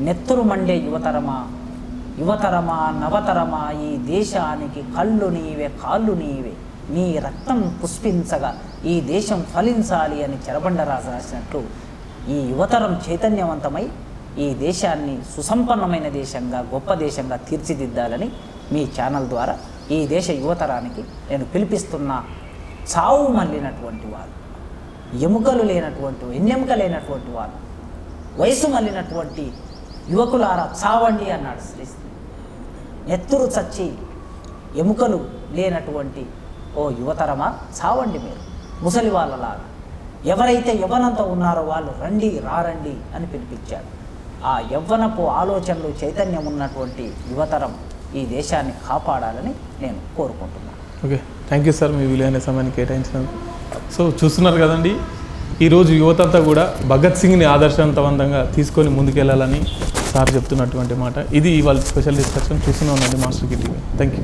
నెత్తురు మండే యువతరమా, యువతరమా, నవతరమా, ఈ దేశానికి కళ్ళు నీవే, కాళ్ళు నీవే, నీ రక్తం పుష్పించగా ఈ దేశం ఫలించాలి అని చెరబండరాజు రాసినట్లు ఈ యువతరం చైతన్యవంతమై ఈ దేశాన్ని సుసంపన్నమైన దేశంగా, గొప్ప దేశంగా తీర్చిదిద్దాలని మీ ఛానల్ ద్వారా ఈ దేశ యువతరానికి నేను పిలిపిస్తున్న. చావు మళ్ళినటువంటి వారు, ఎముకలు లేనటువంటి, ఎన్నెముక లేనటువంటి వారు, వయసు మళ్ళినటువంటి యువకులారా చావండి అన్నాడు శ్రీశ్రీ. నెత్తురు చచ్చి ఎముకలు లేనటువంటి ఓ యువతరమా చావండి మీరు ముసలి వాళ్ళలాగా. ఎవరైతే యవ్వనంతో ఉన్నారో వాళ్ళు రండి, రారండి అని పిలిపించాడు. ఆ యవ్వనపు ఆలోచనలు, చైతన్యం ఉన్నటువంటి యువతరం ఈ దేశాన్ని కాపాడాలని నేను కోరుకుంటున్నాను. ఓకే, థ్యాంక్ యూ సార్, మీ విలువైన సమయాన్ని కేటాయించినందుకు. సో చూస్తున్నారు కదండి, ఈరోజు యువతంతా కూడా భగత్ సింగ్ని ఆదర్శవంతంగా తీసుకొని ముందుకెళ్ళాలని సార్ చెప్తున్నటువంటి మాట. ఇది ఇవాళ స్పెషల్ డిస్కషన్. చూస్తూనే ఉండండి మాస్టర్ టీవీ. Thank you.